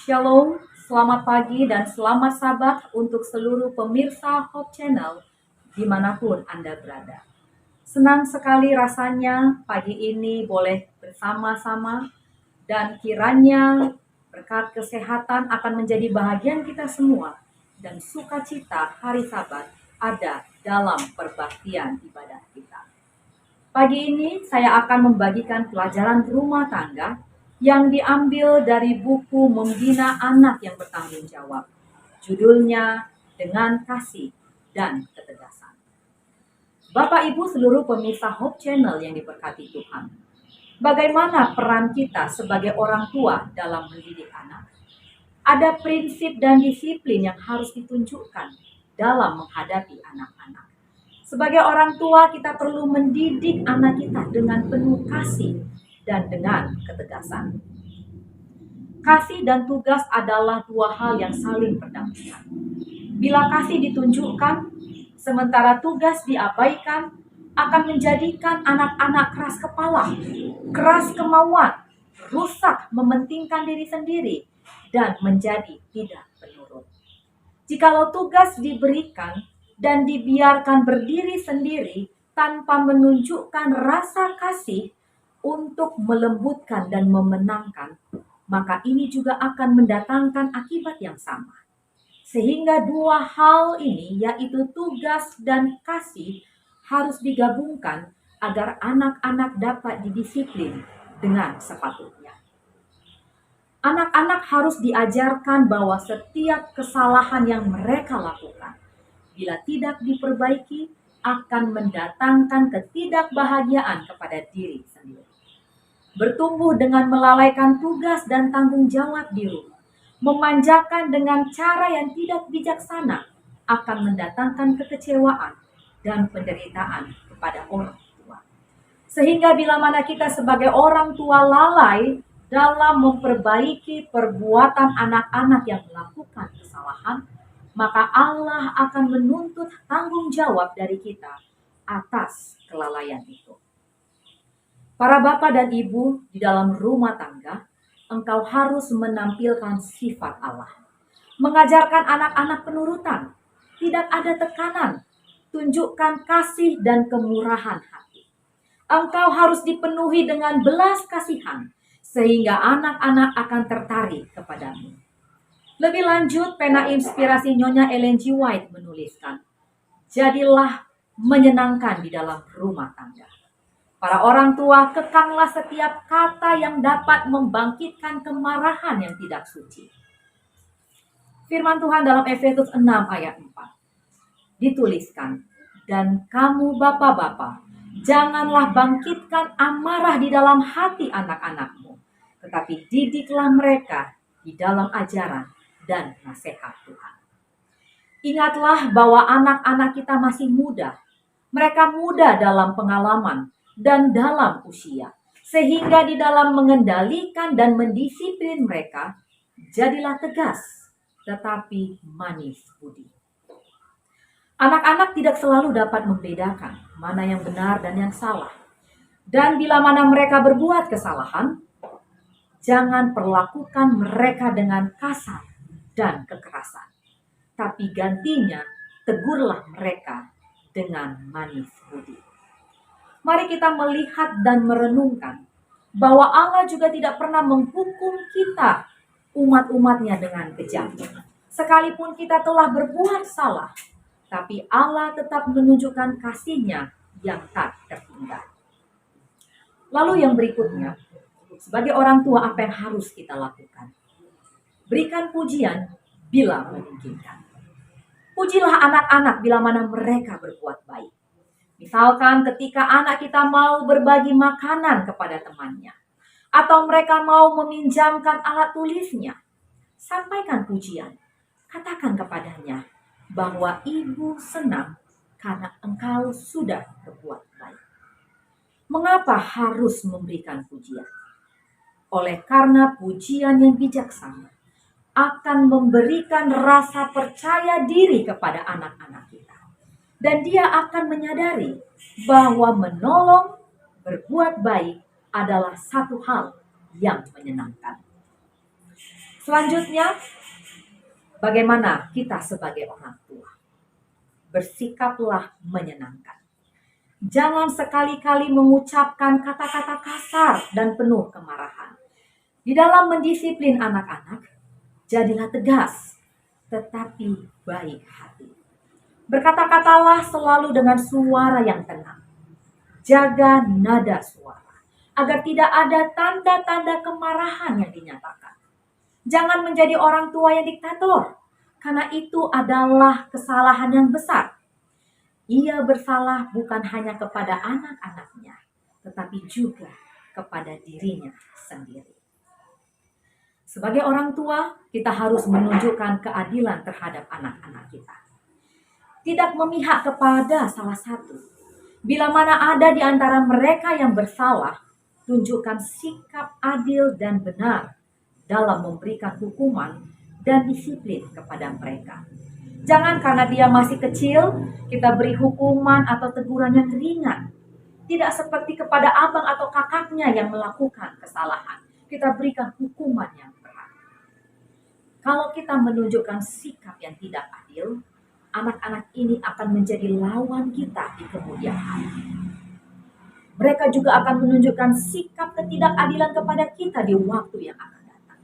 Shalom, selamat pagi dan selamat sabat untuk seluruh pemirsa Hope Channel dimanapun Anda berada. Senang sekali rasanya pagi ini boleh bersama-sama dan kiranya berkat kesehatan akan menjadi bahagian kita semua dan sukacita hari Sabat ada dalam perbaktian ibadah kita. Pagi ini saya akan membagikan pelajaran rumah tangga yang diambil dari buku Membina Anak yang Bertanggung Jawab. Judulnya Dengan Kasih dan Ketegasan. Bapak Ibu seluruh pemirsa Hope Channel yang diberkati Tuhan. Bagaimana peran kita sebagai orang tua dalam mendidik anak? Ada prinsip dan disiplin yang harus ditunjukkan dalam menghadapi anak-anak. Sebagai orang tua, kita perlu mendidik anak kita dengan penuh kasih dan dengan ketegasan. Kasih dan tugas adalah dua hal yang saling berdampingan. Bila kasih ditunjukkan, sementara tugas diabaikan, akan menjadikan anak-anak keras kepala, keras kemauan, rusak mementingkan diri sendiri, dan menjadi tidak penurut. Jikalau tugas diberikan dan dibiarkan berdiri sendiri tanpa menunjukkan rasa kasih untuk melembutkan dan memenangkan, maka ini juga akan mendatangkan akibat yang sama. Sehingga dua hal ini, yaitu tugas dan kasih, harus digabungkan agar anak-anak dapat didisiplin dengan sepatutnya. Anak-anak harus diajarkan bahwa setiap kesalahan yang mereka lakukan, bila tidak diperbaiki, akan mendatangkan ketidakbahagiaan kepada diri sendiri. Bertumbuh dengan melalaikan tugas dan tanggung jawab di rumah, memanjakan dengan cara yang tidak bijaksana, akan mendatangkan kekecewaan dan penderitaan kepada orang tua. Sehingga bila mana kita sebagai orang tua lalai dalam memperbaiki perbuatan anak-anak yang melakukan kesalahan, maka Allah akan menuntut tanggung jawab dari kita atas kelalaian itu. Para bapak dan ibu di dalam rumah tangga, engkau harus menampilkan sifat Allah. Mengajarkan anak-anak penurutan, tidak ada tekanan, tunjukkan kasih dan kemurahan hati. Engkau harus dipenuhi dengan belas kasihan, sehingga anak-anak akan tertarik kepadamu. Lebih lanjut, pena inspirasi Nyonya Ellen G. White menuliskan, jadilah menyenangkan di dalam rumah tangga. Para orang tua, kekanglah setiap kata yang dapat membangkitkan kemarahan yang tidak suci. Firman Tuhan dalam Efesus 6 ayat 4 dituliskan, dan kamu bapak-bapak, janganlah bangkitkan amarah di dalam hati anak-anakmu, tetapi didiklah mereka di dalam ajaran dan nasihat Tuhan. Ingatlah bahwa anak-anak kita masih muda. Mereka muda dalam pengalaman dan dalam usia. Sehingga di dalam mengendalikan dan mendisiplin mereka, jadilah tegas, tetapi manis budi. Anak-anak tidak selalu dapat membedakan mana yang benar dan yang salah. Dan bila mana mereka berbuat kesalahan, jangan perlakukan mereka dengan kasar dan kekerasan. Tapi gantinya, tegurlah mereka dengan manis budi. Mari kita melihat dan merenungkan bahwa Allah juga tidak pernah menghukum kita, umat-umatnya, dengan kejam. Sekalipun kita telah berbuat salah, tapi Allah tetap menunjukkan kasih-Nya yang tak terhingga. Lalu yang berikutnya, sebagai orang tua apa yang harus kita lakukan? Berikan pujian bila memungkinkan. Pujilah anak-anak bila mana mereka berbuat baik. Misalkan ketika anak kita mau berbagi makanan kepada temannya, atau mereka mau meminjamkan alat tulisnya, sampaikan pujian. Katakan kepadanya bahwa ibu senang karena engkau sudah berbuat baik. Mengapa harus memberikan pujian? Oleh karena pujian yang bijaksana akan memberikan rasa percaya diri kepada anak-anak kita. Dan dia akan menyadari bahwa menolong, berbuat baik adalah satu hal yang menyenangkan. Selanjutnya, bagaimana kita sebagai orang tua? Bersikaplah menyenangkan. Jangan sekali-kali mengucapkan kata-kata kasar dan penuh kemarahan. Di dalam mendisiplin anak-anak, jadilah tegas, tetapi baik hati. Berkata-katalah selalu dengan suara yang tenang. Jaga nada suara, agar tidak ada tanda-tanda kemarahan yang dinyatakan. Jangan menjadi orang tua yang diktator, karena itu adalah kesalahan yang besar. Ia bersalah bukan hanya kepada anak-anaknya, tetapi juga kepada dirinya sendiri. Sebagai orang tua, kita harus menunjukkan keadilan terhadap anak-anak kita. Tidak memihak kepada salah satu. Bila mana ada di antara mereka yang bersalah, tunjukkan sikap adil dan benar dalam memberikan hukuman dan disiplin kepada mereka. Jangan karena dia masih kecil, kita beri hukuman atau teguran yang ringan. Tidak seperti kepada abang atau kakaknya yang melakukan kesalahan. Kita berikan hukuman yang berat. Kalau kita menunjukkan sikap yang tidak adil, anak-anak ini akan menjadi lawan kita di kemudian hari. Mereka juga akan menunjukkan sikap ketidakadilan kepada kita di waktu yang akan datang.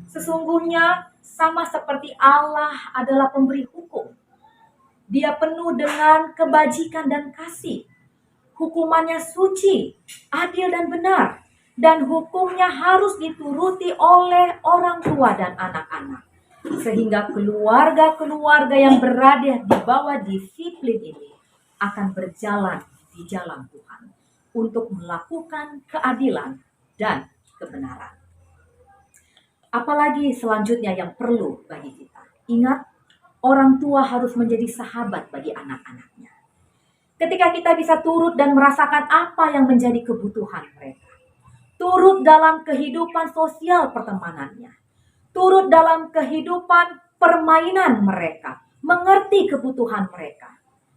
Sesungguhnya sama seperti Allah adalah pemberi hukum. Dia penuh dengan kebajikan dan kasih. Hukumannya suci, adil dan benar. Dan hukumnya harus dituruti oleh orang tua dan anak-anak. Sehingga keluarga-keluarga yang berada di bawah disiplin ini akan berjalan di jalan Tuhan untuk melakukan keadilan dan kebenaran. Apalagi selanjutnya yang perlu bagi kita. Ingat, orang tua harus menjadi sahabat bagi anak-anaknya. Ketika kita bisa turut dan merasakan apa yang menjadi kebutuhan mereka. Turut dalam kehidupan sosial pertemanannya. Turut dalam kehidupan permainan mereka. Mengerti kebutuhan mereka.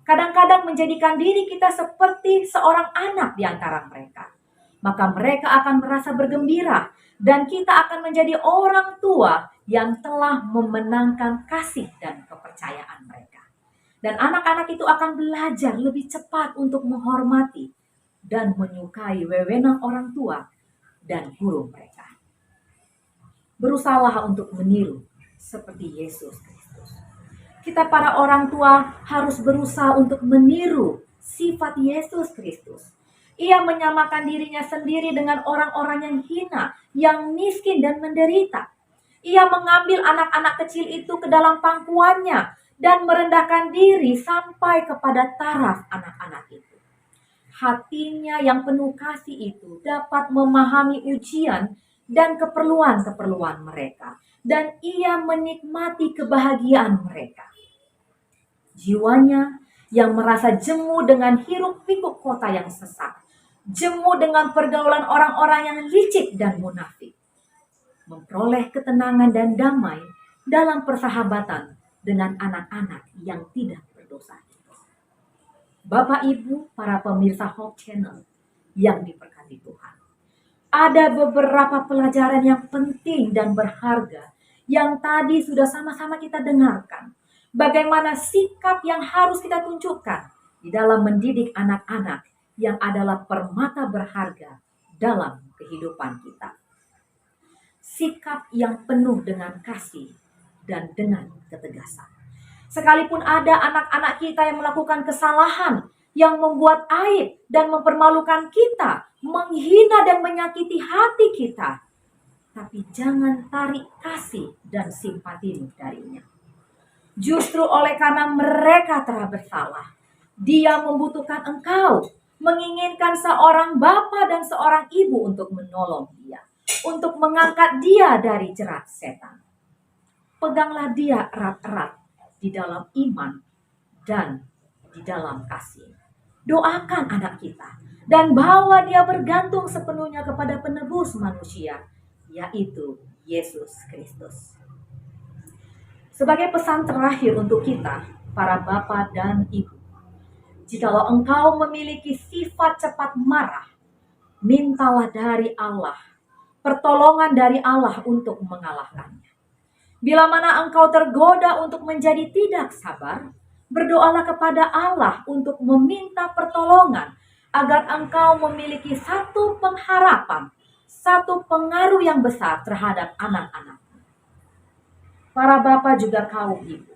Kadang-kadang menjadikan diri kita seperti seorang anak di antara mereka. Maka mereka akan merasa bergembira. Dan kita akan menjadi orang tua yang telah memenangkan kasih dan kepercayaan mereka. Dan anak-anak itu akan belajar lebih cepat untuk menghormati dan menyukai wewenang orang tua dan guru mereka. Berusahalah untuk meniru seperti Yesus Kristus. Kita para orang tua harus berusaha untuk meniru sifat Yesus Kristus. Ia menyamakan dirinya sendiri dengan orang-orang yang hina, yang miskin dan menderita. Ia mengambil anak-anak kecil itu ke dalam pangkuannya dan merendahkan diri sampai kepada taraf anak-anak itu. Hatinya yang penuh kasih itu dapat memahami ujian dan keperluan-keperluan mereka. Dan ia menikmati kebahagiaan mereka. Jiwanya yang merasa jemu dengan hiruk-pikuk kota yang sesak. Jemu dengan pergaulan orang-orang yang licik dan munafik. Memperoleh ketenangan dan damai dalam persahabatan dengan anak-anak yang tidak berdosa. Bapak Ibu para pemirsa Hope Channel yang diberkati Tuhan. Ada beberapa pelajaran yang penting dan berharga yang tadi sudah sama-sama kita dengarkan. Bagaimana sikap yang harus kita tunjukkan di dalam mendidik anak-anak yang adalah permata berharga dalam kehidupan kita. Sikap yang penuh dengan kasih dan dengan ketegasan. Sekalipun ada anak-anak kita yang melakukan kesalahan, yang membuat aib dan mempermalukan kita, menghina dan menyakiti hati kita, tapi jangan tarik kasih dan simpati darinya. Justru oleh karena mereka telah bersalah, dia membutuhkan engkau, menginginkan seorang bapa dan seorang ibu untuk menolong dia, untuk mengangkat dia dari jerat setan. Peganglah dia erat-erat di dalam iman dan di dalam kasih. Doakan anak kita dan bawa dia bergantung sepenuhnya kepada penebus manusia, yaitu Yesus Kristus. Sebagai pesan terakhir untuk kita, para bapa dan ibu, jikalau engkau memiliki sifat cepat marah, mintalah dari Allah pertolongan dari Allah untuk mengalahkannya. Bila mana engkau tergoda untuk menjadi tidak sabar, berdoalah kepada Allah untuk meminta pertolongan agar engkau memiliki satu pengharapan, satu pengaruh yang besar terhadap anak-anak. Para bapak juga kaum ibu,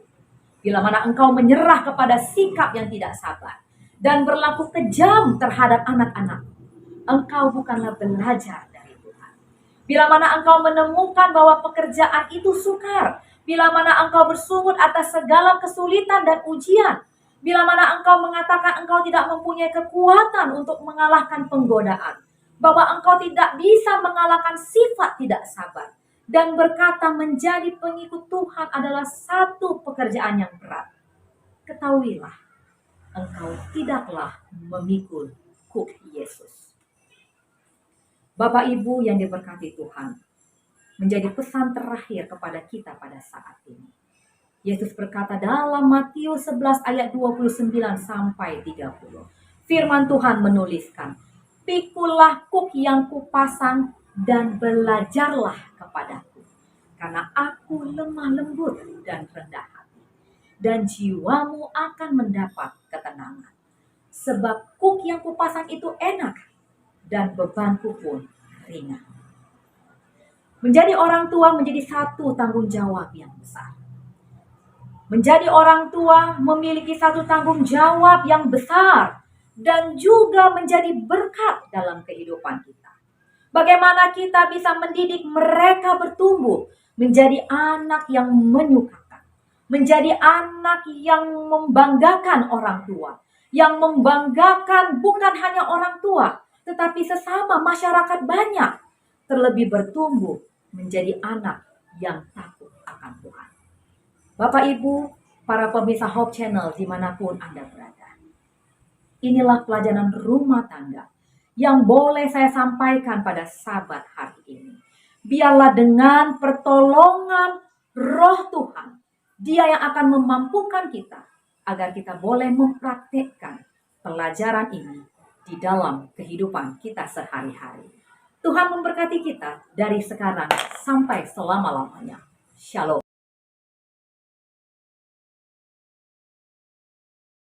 bila mana engkau menyerah kepada sikap yang tidak sabar dan berlaku kejam terhadap anak-anak, engkau bukanlah belajar dari Tuhan. Bila mana engkau menemukan bahwa pekerjaan itu sukar, bila mana engkau bersungut atas segala kesulitan dan ujian, bila mana engkau mengatakan engkau tidak mempunyai kekuatan untuk mengalahkan penggodaan, bahwa engkau tidak bisa mengalahkan sifat tidak sabar, dan berkata menjadi pengikut Tuhan adalah satu pekerjaan yang berat, ketahuilah, engkau tidaklah memikul kuk Yesus. Bapak Ibu yang diberkati Tuhan, menjadi pesan terakhir kepada kita pada saat ini. Yesus berkata dalam Matius 11 ayat 29 sampai 30. Firman Tuhan menuliskan, "Pikulah kuk yang kupasang dan belajarlah kepadaku, karena aku lemah lembut dan rendah hati, dan jiwamu akan mendapat ketenangan. Sebab kuk yang kupasang itu enak, dan bebanku pun ringan." Menjadi orang tua menjadi satu tanggung jawab yang besar. Menjadi orang tua memiliki satu tanggung jawab yang besar dan juga menjadi berkat dalam kehidupan kita. Bagaimana kita bisa mendidik mereka bertumbuh menjadi anak yang menyukakan, menjadi anak yang membanggakan orang tua, yang membanggakan bukan hanya orang tua, tetapi sesama masyarakat banyak, terlebih bertumbuh menjadi anak yang takut akan Tuhan. Bapak Ibu, para pemirsa Hope Channel dimanapun Anda berada, inilah pelajaran rumah tangga yang boleh saya sampaikan pada sahabat hari ini. Biarlah dengan pertolongan Roh Tuhan, Dia yang akan memampukan kita agar kita boleh mempraktikkan pelajaran ini di dalam kehidupan kita sehari-hari. Tuhan memberkati kita dari sekarang sampai selama-lamanya. Shalom.